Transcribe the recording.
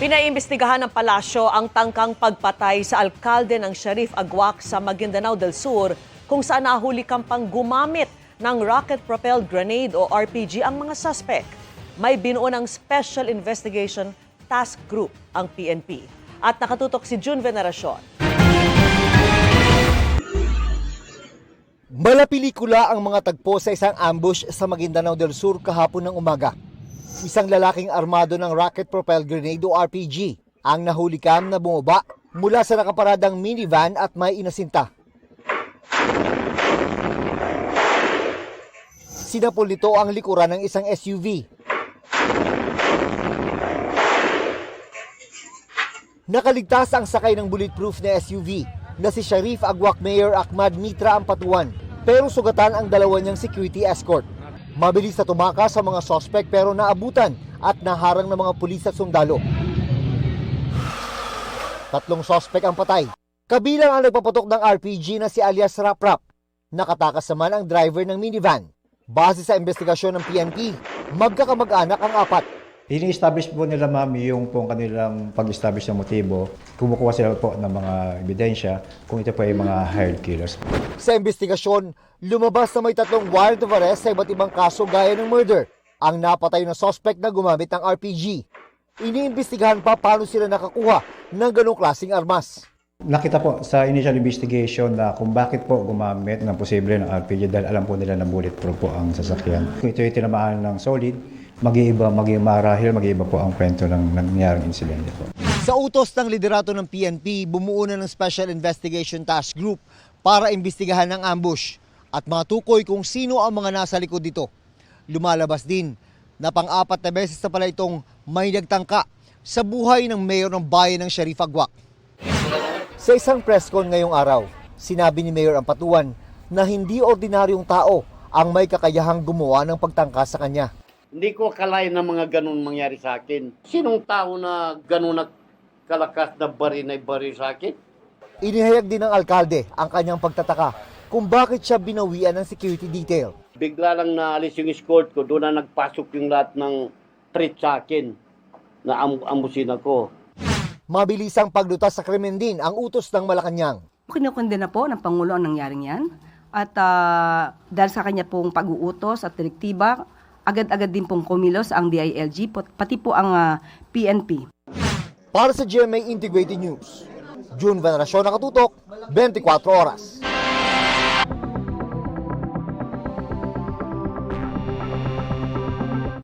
Pinaimbestigahan ng palasyo ang tangkang pagpatay sa alkalde ng Sharif Agwak sa Maguindanao del Sur kung saan nahuli kampang gumamit ng rocket-propelled grenade o RPG ang mga suspect. May binuo ng Special Investigation Task Group ang PNP. At nakatutok si June Veneracion. Malapelikula ang mga tagpo sa isang ambush sa Maguindanao del Sur kahapon ng umaga. Isang lalaking armado ng rocket-propelled grenade o RPG ang nahulikam na bumaba mula sa nakaparadang minivan at may inasinta. Sinapol nito ang likuran ng isang SUV. Nakaligtas ang sakay ng bulletproof na SUV na si Sharif Agwak Mayor Ahmad Mitra Ampatuan, pero sugatan ang dalawa niyang security escort. Mabilis na tumakas sa mga sospek pero naabutan at naharang ng mga pulis at sundalo. 3 sospek ang patay. Kabilang ang nagpaputok ng RPG na si alias Rap-Rap. Nakatakas naman ang driver ng minivan. Base sa investigasyon ng PNP, magkakamag-anak ang 4. Ini-establish po nila, ma'am, yung pong kanilang pag-establish ng motibo. Kumukuha sila po ng mga ebidensya kung ito po ay mga hired killers. Sa investigasyon, lumabas na may 3 warrant of arrest sa iba't ibang kaso gaya ng murder. Ang napatay na suspect na gumamit ng RPG. Iniimbestigahan pa paano sila nakakuha ng ganong klaseng armas. Nakita po sa initial investigation na kung bakit po gumamit ng posible ng RPG dahil alam po nila na bulletproof po ang sasakyan. Kung ito ay tinamaan ng solid, mag-iiba po ang kwento ng nangyaring insidente po. Sa utos ng liderato ng PNP, bumuo na ng Special Investigation Task Group para imbestigahan ang ambush at matukoy kung sino ang mga nasa likod dito. Lumalabas din na pang-4 na beses na pala itong may nagtangka sa buhay ng mayor ng bayan ng Sharif Agwak. Sa isang press con ngayong araw, sinabi ni Mayor Ampatuan na hindi ordinaryong tao ang may kakayahang gumawa ng pagtangka sa kanya. Hindi ko akalain na mga ganun mangyari sa akin. Sinong tao na ganun na kalakas na bari sa akin? Inihayag din ng alkalde ang kanyang pagtataka kung bakit siya binawian ng security detail. Bigla lang naalis yung escort ko, doon na nagpasok yung lahat ng threat sa akin na ambusin ako. Mabilisang paglutas sa krimen din ang utos ng Malacanang. Kinukondena po ng Pangulo ang nangyaring yan. At dahil sa kanya pong pag-uutos at direktiba, agad-agad din pong kumilos ang DILG, pati po ang PNP. Para sa GMA Integrated News, June Veneracion, nakatutok, 24 oras.